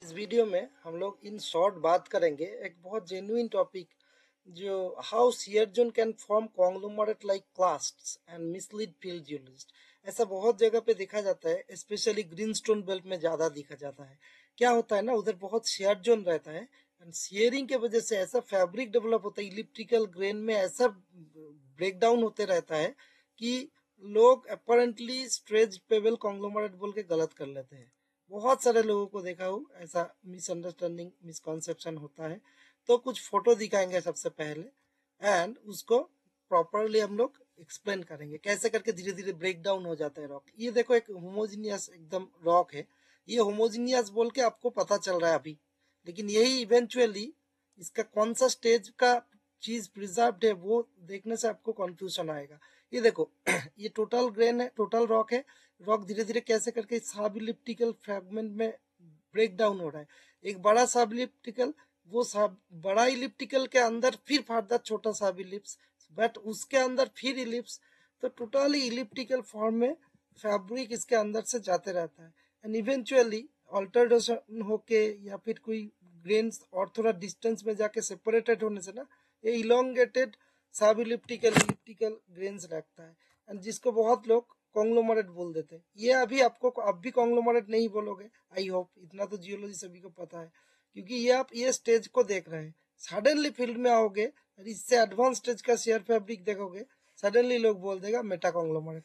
इस वीडियो में हम लोग इन शॉर्ट बात करेंगे एक बहुत जेन्युइन टॉपिक जो how shear zone can form conglomerate like clasts and mislead field geologist. ऐसा बहुत जगह पे देखा जाता है, स्पेशली ग्रीनस्टोन बेल्ट में ज़्यादा देखा जाता है। क्या होता है ना, उधर बहुत शेयर जोन रहता है एंड शेयरिंग के वजह से ऐसा फैब्रिक डेवलप होता है, इलिप्टिकल ग्रेन में ऐसा ब्रेकडाउन होते रहता है कि लोग अपरेंटली स्ट्रेच पेबल कॉन्ग्लोमरेट बोल के गलत कर लेते हैं। बहुत सारे लोगों को देखा हूँ ऐसा मिसअंडरस्टैंडिंग मिसकॉन्सेप्शन होता है। तो कुछ फोटो दिखाएंगे सबसे पहले एंड उसको प्रॉपरली हम लोग एक्सप्लेन करेंगे कैसे करके धीरे धीरे ब्रेक डाउन हो जाता है रॉक। ये देखो एक होमोजीनियस एकदम रॉक है। ये होमोजीनियस बोल के आपको पता चल रहा है अभी, लेकिन यही इवेंचुअली इसका कौन सा स्टेज का चीज प्रिजर्व्ड है वो देखने से आपको कंफ्यूजन आएगा। ये देखो ये टोटल ग्रेन है, टोटल रॉक है। रॉक धीरे धीरे कैसे करके सब इलिप्टिकल फ्रेगमेंट में ब्रेक डाउन हो रहा है। एक बड़ा सब इलिप्टिकल, वो सब बड़ा इलिप्टिकल के अंदर फिर फर्दर छोटा सब इलिप्स, बट उसके अंदर फिर इलिप्स। तो टोटली इलिप्टिकल फॉर्म में फैब्रिक इसके अंदर से जाते रहता है एंड इवेंचुअली अल्टरेशन होके या फिर कोई ग्रेन्स और थोड़ा डिस्टेंस में जाके सेपरेटेड होने से ना ये इलोंगेटेड सब इलिप्टिकल ग्रेन्स रखता है एंड जिसको बहुत लोग कॉन्ग्लोमरेट बोल देते हैं। ये अभी आपको अब भी कॉन्ग्लोमरेट नहीं बोलोगे, आई होप। इतना तो जियोलॉजी सभी को पता है क्योंकि ये आप ये स्टेज को देख रहे हैं। सडनली फील्ड में आओगे और इससे एडवांस स्टेज का शेयर फैब्रिक देखोगे, सडनली लोग बोल देगा मेटा कॉन्ग्लोमरेट।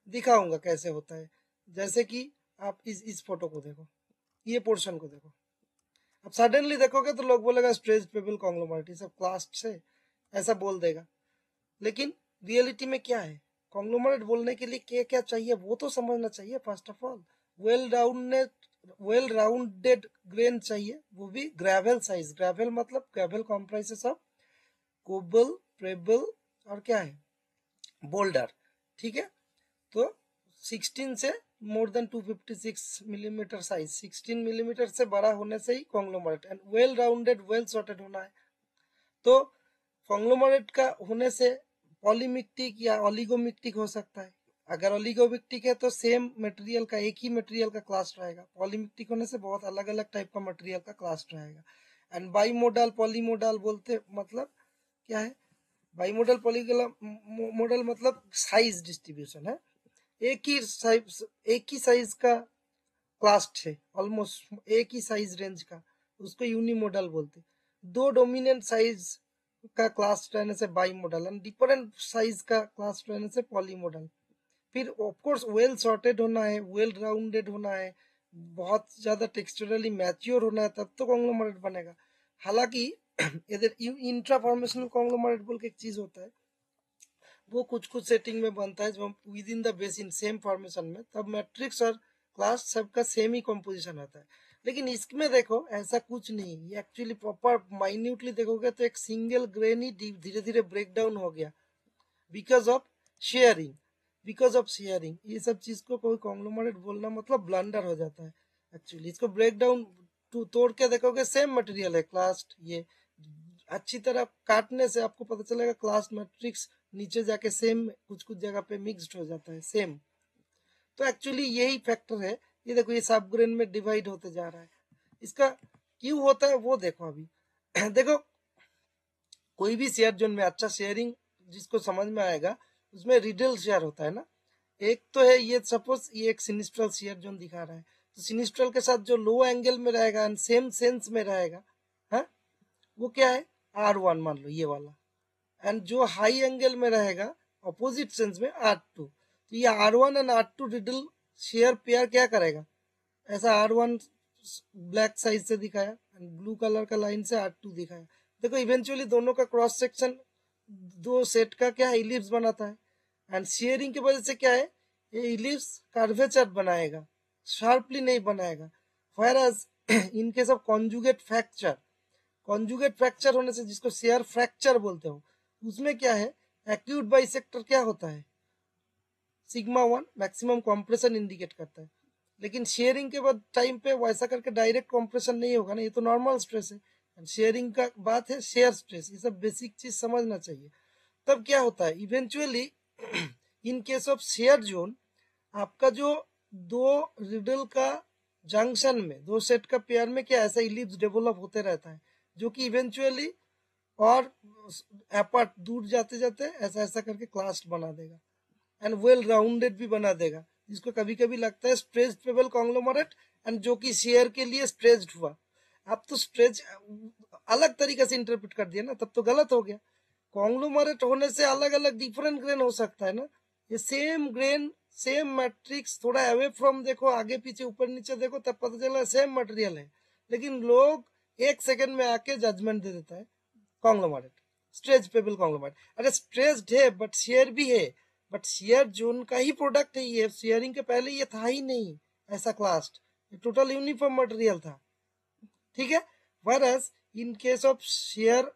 दिखाऊंगा कैसे होता है। जैसे कि आप इस फोटो को देखो, ये पोर्शन को देखो, अब सडनली देखोगे तो लोग बोलेगा स्ट्रेच पेबल कॉन्ग्लोमरेट, ये सब क्लास्ट से ऐसा बोल देगा। लेकिन रियलिटी में क्या है, कॉन्ग्लोमरेट बोलने के लिए क्या क्या चाहिए वो तो समझना चाहिए। First of all well rounded grain चाहिए, वो भी ग्रेवल साइज। ग्रेवल मतलब gravel comprises of cobble, pebble और क्या है, बोल्डर। ठीक है, तो 16 से more than 256 millimetre size, 16 millimetre से बड़ा होने से ही conglomerate and well rounded well sorted होना है। तो कॉन्ग्लोमरेट का होने से पॉलीमिक्टिक या ओलिगोमिक्टिक हो सकता है। अगर ओलिगोमिक्टिक है तो सेम मटेरियल का, एक ही मटेरियल का क्लास रहेगा। पॉलीमिक्टिक होने से बहुत अलग अलग टाइप का मटेरियल का क्लास रहेगा। एंड बाईमोडल पॉलीमोडल बोलते मतलब क्या है, बाईमोडल मॉडल मतलब साइज डिस्ट्रीब्यूशन है। एक ही साइज का क्लास्ट है, ऑलमोस्ट एक ही साइज रेंज का, उसको यूनिमोडल बोलते। दो डोमिनेंट साइज का क्लास रहने से by model and different size का क्लास रहने से पॉली मॉडल। फिर ऑफकोर्स वेल सॉर्टेड होना है, वेल राउंडेड होना है, बहुत ज्यादा टेक्सचरली मैच्योर होना है, तब तो कॉन्ग्लोमरेट बनेगा। हालांकि इधर इंट्रा फॉर्मेशनल कॉन्ग्लोमरेट बोल के एक चीज होता है, वो कुछ कुछ सेटिंग में बनता है जब with in the basin same formation में, तब मैट्रिक्स और क्लास सबका सेम ही कॉम्पोजिशन होता है। लेकिन इसमें देखो ऐसा कुछ नहीं, ये एक्चुअली प्रॉपर माइन्यूटली देखोगे तो एक सिंगल ग्रेन ही धीरे धीरे ब्रेक डाउन हो गया because of sharing. Because of sharing ये सब चीज को कोई कॉन्ग्लोमरेट बोलना मतलब ब्लंडर हो जाता है। एक्चुअली इसको ब्रेक डाउन तोड़ के देखोगे सेम मटेरियल है क्लास्ट। ये अच्छी तरह काटने से आपको पता चलेगा क्लास मैट्रिक्स नीचे जाके सेम कुछ कुछ जगह पे मिक्स्ड हो जाता है सेम। तो एक्चुअली यही फैक्टर है। ये देखो ये सब ग्रेन में डिवाइड होते जा रहा है। इसका क्यों होता है वो देखो अभी देखो कोई भी शेयर जोन में अच्छा शेयरिंग जिसको समझ में आएगा उसमें रिडल शेयर होता है ना। एक तो है ये, सपोज ये एक सिनिस्ट्रल शेयर जोन दिखा रहा है, तो सिनिस्ट्रल के साथ जो लो एंगल में रहेगा एंड सेम सेंस में रहेगा, है वो क्या है, R1 मान लो ये वाला। एंड जो हाई एंगल में रहेगा अपोजिट सेंस में R2। तो ये R1 and R2 riddle share pair क्या करेगा, ऐसा R1 ब्लैक साइज से दिखाया एंड ब्लू कलर का लाइन से R2 दिखाया। देखो इवेंचुअली दोनों का क्रॉस सेक्शन दो सेट का क्या है, इलिप्स बनाता है एंड शेयरिंग की वजह से क्या है, ये इलिप्स कर्वेचर बनाएगा, शार्पली नहीं बनाएगा। Whereas in case of conjugate fracture, conjugate fracture होने से जिसको शेयर फ्रैक्चर बोलते हो, उसमें क्या है, एक्यूट बाइसेक्टर क्या होता है, सिग्मा 1 मैक्सिमम कॉम्प्रेशन इंडिकेट करता है। लेकिन शेयरिंग के बाद टाइम पे वैसा करके डायरेक्ट कॉम्प्रेशन नहीं होगा ना, ये तो नॉर्मल स्ट्रेस है। शेयरिंग का बात है शेयर स्ट्रेस, ये सब बेसिक चीज समझना चाहिए। तब क्या होता है eventually in case of shear zone, आपका जो दो रिडल का जंक्शन में, दो सेट का पेयर में क्या ऐसा इलिप्स डेवलप होते रहता है, जो कि इवेंचुअली और अपार्ट दूर जाते जाते ऐसा ऐसा करके क्लास्ट बना देगा एंड वेल राउंडेड भी बना देगा, जिसको कभी कभी लगता है स्ट्रेच्ड पेबल कॉन्ग्लोमरेट, एंड जो कि शेयर के लिए स्ट्रेच्ड हुआ। आप तो स्ट्रेच अलग तरीके से इंटरप्रेट कर दिया ना, तब तो गलत हो गया। कॉन्ग्लोमरेट होने से अलग अलग डिफरेंट ग्रेन हो सकता है ना, ये सेम ग्रेन सेम मैट्रिक्स, थोड़ा अवे फ्रॉम देखो, आगे पीछे ऊपर नीचे देखो, तब पता चला सेम मटेरियल है, लेकिन लोग एक सेकंड में आके जजमेंट दे देता है कॉन्ग्लोमरेट, स्ट्रेच पेबल कॉन्ग्लोमरेट। अरे स्ट्रेच्ड है बट शेयर भी है, बट शेयर जोन का ही प्रोडक्ट है ये, शेयरिंग के पहले ये था ही नहीं ऐसा क्लास्ट, ये टोटल यूनिफॉर्म मटेरियल था, ठीक है। whereas in case of share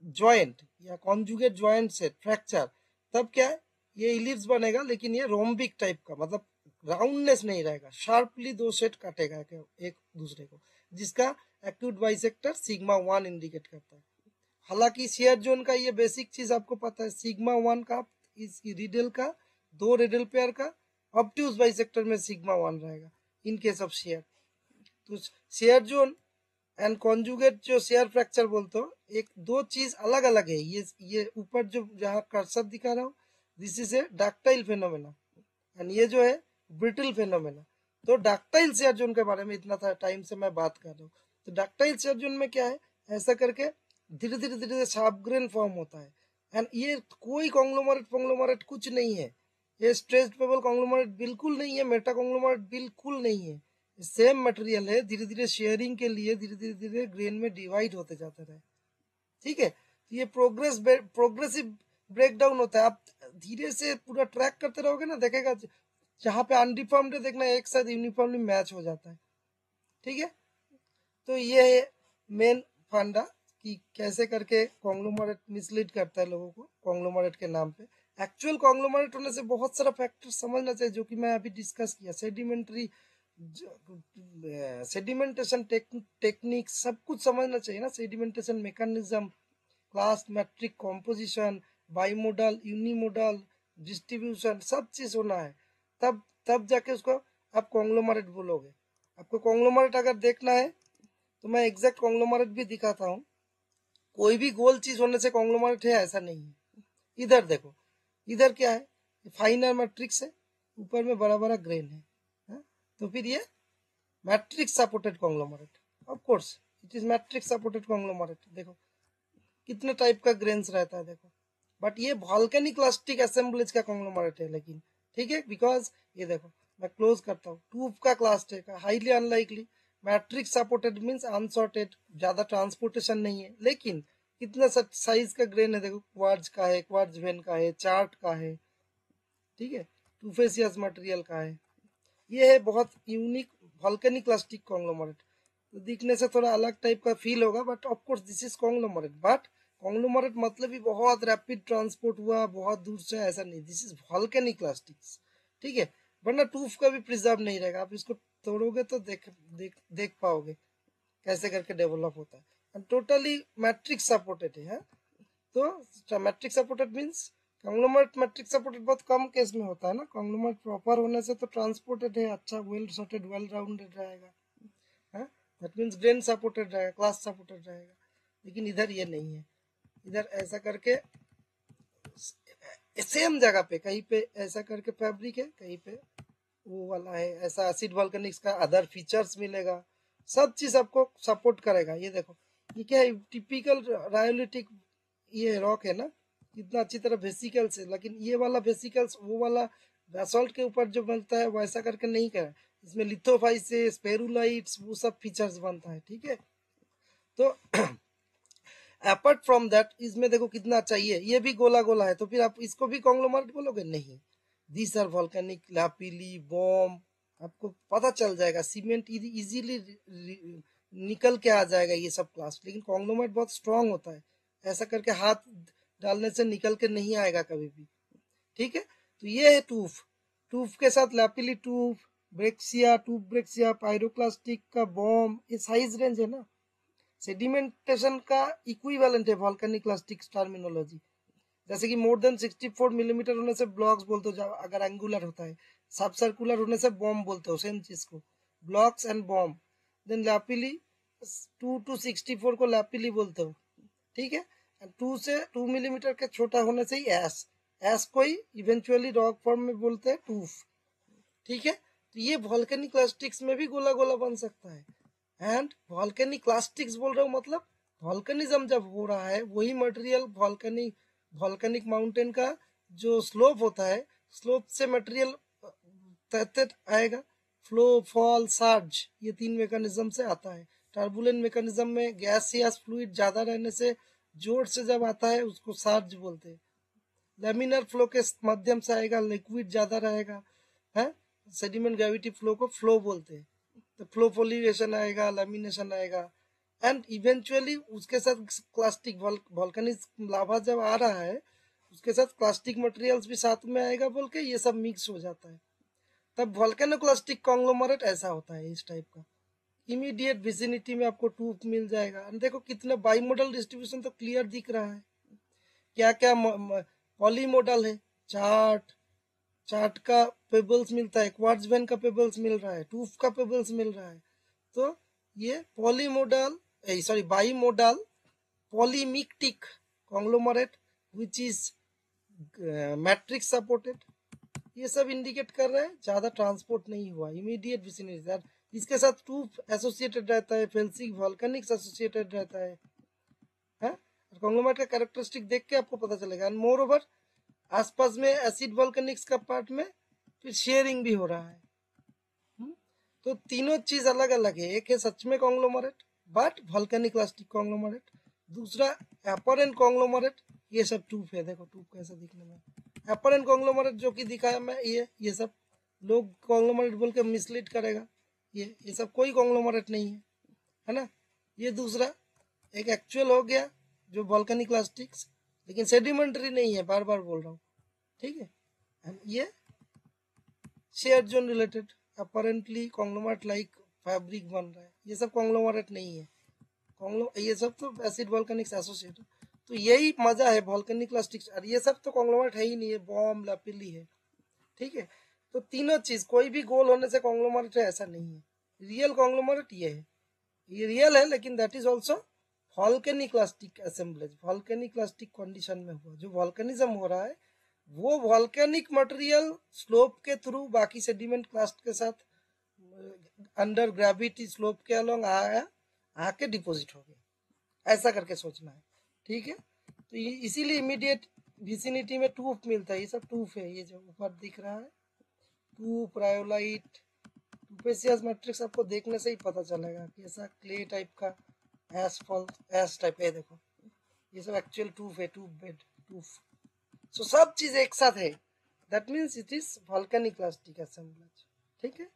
joint या कॉन्जुगेट जॉइंट से फ्रैक्चर, तब क्या है, ये इलिप्स बनेगा, लेकिन ये रोम्बिक टाइप का, मतलब राउंडनेस नहीं रहेगा, शार्पली दो सेट काटेगा एक दूसरे को, जिसका एक्यूट बाइसेक्टर सिग्मा 1 इंडिकेट करता है। हालांकि शेयर जोन का ये बेसिक चीज आपको पता है, सिग्मा 1 का इस रिडल का, दो रिडल पेयर का ऑब्ट्यूज बाइसेक्टर में सिग्मा 1 रहेगा इन केस ऑफ शेयर। तो शेयर जोन एंड कॉन्जुगेट जो शेयर फ्रैक्चर बोलते हो, एक दो चीज अलग अलग है। ये ऊपर जो जहाँ कर्सर दिखा रहा हूँ, this is a ductile phenomena, and ये जो है ब्रिटल फेनोमेना। तो डक्टाइल शेयर जोन के बारे में इतना था टाइम से मैं बात कर रहा हूँ। तो डक्टाइल शेयर जोन में क्या है, ऐसा करके धीरे धीरे धीरे शार्प ग्रेन फॉर्म होता है, एंड ये कोई कॉन्ग्लोमरेट कुछ नहीं है, ये स्ट्रेच्ड पेबल कॉन्ग्लोमरेट बिल्कुल नहीं है, मेटा कॉन्ग्लोमरेट बिल्कुल नहीं है, सेम मटेरियल है, धीरे धीरे शेयरिंग के लिए धीरे धीरे धीरे ग्रेन में डिवाइड होते जाते रहे, ठीक है। तो ये प्रोग्रेसिव ब्रेकडाउन होता है, आप धीरे से पूरा ट्रैक करते रहोगे ना, देखेगा जहाँ पे अनडिफॉर्म्ड है देखना एक साथ यूनिफॉर्मली मैच हो जाता है, ठीक है। तो ये है मेन फंडा कि कैसे करके कॉन्ग्लोमरेट मिसलीड करता है लोगों को कॉन्ग्लोमरेट के नाम पे। एक्चुअल कॉन्ग्लोमरेट होने से बहुत सारा फैक्टर समझना चाहिए, जो कि मैं अभी डिस्कस किया, सेडिमेंट्री सेडिमेंटेशन टेक्निक सब कुछ समझना चाहिए ना, sedimentation mechanism, clast matrix composition, bimodal unimodal distribution, सब चीज होना है, तब तब जाके उसको आप कॉन्ग्लोमरेट बोलोगे। आपको कॉन्ग्लोमरेट अगर देखना है तो मैं एग्जैक्ट कॉन्ग्लोमरेट भी दिखाता हूँ, कोई भी गोल चीज होने से कॉन्ग्लोमरेट है ऐसा नहीं है। इधर देखो, इधर क्या है, फाइनर मैट्रिक्स है, ऊपर में बड़ा बड़ा ग्रेन है, हा? तो फिर ये matrix supported conglomerate, of course it is matrix supported conglomerate. देखो कितने टाइप का ग्रेन्स रहता है देखो, बट ये वॉल्केनिक क्लास्टिक असेंबलेज का कॉन्ग्लोमरेट है, लेकिन ठीक है, बिकॉज ये देखो मैं क्लोज करता हूँ, ट्यूब का क्लास्टिक है, highly unlikely, matrix supported means unsorted, ज्यादा ट्रांसपोर्टेशन नहीं है, लेकिन कितना साइज का ग्रेन है देखो, क्वार्ट्ज का है, क्वार्ट्ज वेन का है, चार्ट का है, ठीक है, टूफेसियस मटेरियल का है, ये है बहुत यूनिक वॉल्केनिक क्लास्टिक कॉन्ग्लोमरेट। तो दिखने से थोड़ा अलग टाइप का फील होगा, but of course this is conglomerate, but conglomerate मतलब ही बहुत रैपिड ट्रांसपोर्ट हुआ बहुत दूर से, ऐसा नहीं, दिस इज वॉल्केनिक क्लास्टिक्स, ठीक है। वरना टूफ का भी प्रिजर्व नहीं रहेगा, आप इसको तोड़ोगे तो देख पाओगे कैसे करके डेवलप होता है, टोटली मैट्रिक्स सपोर्टेड है। तो matrix supported means conglomerate matrix supported बहुत कम केस में होता है ना, कॉन्ग्लोमरेट प्रॉपर होने से तो ट्रांसपोर्टेड है, अच्छा वेल सॉर्टेड वेल राउंडेड रहेगा, दैट मीन्स ग्रेन सपोर्टेड रहेगा, क्लास सपोर्टेड रहेगा, लेकिन इधर ये नहीं है, इधर ऐसा करके सेम जगह पे कहीं पे ऐसा करके फैब्रिक है, कहीं पे वो वाला है, ऐसा एसिड वॉल्केनिक्स का अदर फीचर्स मिलेगा, सब चीज आपको सपोर्ट करेगा। ये देखो ये क्या है, टिपिकल रायोलिटिक ये रॉक है ना, कितना अच्छी तरह वेसिकल्स है, लेकिन ये वाला वेसिकल्स वो वाला बेसॉल्ट के ऊपर जो बनता है वैसा करके नहीं करा, इसमें लिथोफाइसिस स्पेरुलाइट्स वो सब फीचर्स बनता है, ठीक है। तो अपार्ट फ्रॉम दैट इसमें देखो कितना चाहिए, ये भी गोला गोला है, तो फिर आप इसको भी कॉन्ग्लोमरेट बोलोगे, नहीं, दिस आर वॉल्केनिक लापिली बॉम, आपको पता चल जाएगा, सीमेंट इजीली निकल के आ जाएगा ये सब क्लास, लेकिन कॉन्ग्लोमरेट बहुत स्ट्रांग होता है, ऐसा करके हाथ डालने से निकल के नहीं आएगा कभी भी, ठीक है। तो ये है टूफ, टूफ के साथ लैपिली टूफ, ब्रेक्सिया टूफ, ब्रेक्सिया पायरोक्लास्टिक का बॉम, ये साइज रेंज है ना, सेडिमेंटेशन का इक्विवेलेंट है वॉल्केनिक क्लास्टिक टर्मिनोलॉजी, जैसे कि मोर देन 64 मिलीमीटर होने से ब्लॉक्स बोलते हो अगर एंगुलर होता है, सब सर्कुलर होने से बॉम्ब बोलते हो, सेम चीज को, blocks and bomb. Then lapilli 2 to 64 को लैपिली बोलते हो, ठीक है। 2 से 2 मिलीमीटर के छोटा होने से ही एस, एस को ही इवेंचुअली रॉक फॉर्म में बोलते हैं टूफ, ठीक है। तो ये वॉल्केनिक क्लास्टिक्स में भी गोला गोला बन सकता है। एंड वॉल्केनिक क्लास्टिक्स बोल रहा हूँ मतलब वॉल्केनिज्म जब हो रहा है वही मटेरियल वॉल्केनिक माउंटेन का जो स्लोप होता है, स्लोप से मटेरियल तहते आएगा। फ्लो, फॉल, सर्ज, ये 3 मैकेनिज्म से आता है। टर्बुलेंट मैकेनिज्म में गैस या फ्लूइड ज्यादा रहने से जोर से जब आता है उसको सर्ज बोलते हैं। लेमिनर फ्लो के माध्यम से आएगा, लिक्विड ज्यादा रहेगा, है। सेडिमेंट ग्रेविटी फ्लो को फ्लो बोलते हैं। तो फ्लो फोलिएशन आएगा, लेमिनेशन आएगा, एंड इवेंचुअली उसके साथ क्लास्टिक वॉल्केनिक लावा जब आ रहा है उसके साथ प्लास्टिक मटेरियल्स भी साथ में आएगा बोल के ये सब मिक्स हो जाता है, तब वॉल्केनोक्लास्टिक कॉन्ग्लोमरेट ऐसा होता है इस टाइप का। इमीडिएट विसिनिटी में आपको टूफ मिल जाएगा। देखो कितने बाई मॉडल डिस्ट्रीब्यूशन तो क्लियर दिख रहा है। क्या क्या पॉलीमोडल है, चार्ट, चार्ट का पेबल्स मिलता है, क्वार्ट्ज वेन का पेबल्स मिल रहा है, टूफ का पेबल्स मिल रहा है। तो ये polymodal sorry bimodal polymictic conglomerate which is matrix supported, ये सब इंडिकेट कर रहे हैं ज्यादा ट्रांसपोर्ट नहीं हुआ, इमीडिएट विसिनिटी। इसके साथ टूफ एसोसिएटेड रहता है, फेल्सिक वॉल्केनिक्स एसोसिएटेड रहता है, कॉन्ग्लोमरेट का कैरेक्टरिस्टिक देख के आपको पता चलेगा। एंड मोर ओवर आसपास में एसिड वॉल्केनिक्स का पार्ट में फिर शेयरिंग भी हो रहा है। तो तीनों चीज अलग अलग है, एक है सच में conglomerate but volcanic clastic conglomerate, दूसरा एपरेंट कॉन्ग्लोमरेट, ये सब टूफ है। देखो टूफ कैसा दिखने में, एपरेंट कॉन्ग्लोमरेट जो कि दिखाया मैं, ये सब लोग कॉन्ग्लोमरेट बोल के मिसलीड करेगा, ये सब कोई कॉन्ग्लोमरेट नहीं है ना। ये दूसरा एक एक्चुअल हो गया जो वॉल्केनिक क्लास्टिक्स, लेकिन सेडिमेंट्री नहीं है, बार बार बोल रहा हूँ, ठीक है। एंड ये shear zone related apparently conglomerate like fabric बन रहा है, ये सब कॉन्ग्लोमरेट नहीं है। ये सब तो एसिड वॉल्केनिक्स एसोसिएटेड। तो यही मजा है वॉल्केनिक क्लास्टिक्स, और ये सब तो कॉन्ग्लोमरेट है ही नहीं है, बॉम्ब लैपिली है, ठीक है। तो तीनों चीज कोई भी गोल होने से कॉन्ग्लोमरेट है ऐसा नहीं है। रियल कॉन्ग्लोमरेट ये है, ये रियल है, लेकिन that is also volcanic clastic assemblage, volcanic clastic condition में हुआ। जो वॉल्केनिज्म हो रहा है वो वॉल्केनिक मटेरियल स्लोप के थ्रू बाकी सेडिमेंट क्लास्ट के साथ अंडर ग्रेविटी स्लोप के अलोंग आया, आके डिपोजिट हो गया, ऐसा करके सोचना है, ठीक है। तो इसीलिए इमीडिएट विसिनिटी में टूफ मिलता है, ये सब टूफ है, ये जो ऊपर दिख रहा है टूफ, रायोलाइट, टूपेसियस मैट्रिक्स आपको देखने से ही पता चलेगा कि ऐसा क्ले टाइप का एसफॉल्ट एस टाइप है। देखो ये सब एक्चुअल टूफ है, टूफ बेड, टूफ। सो सब चीज एक साथ है, that means it is volcanic clastic assemblage, ठीक है।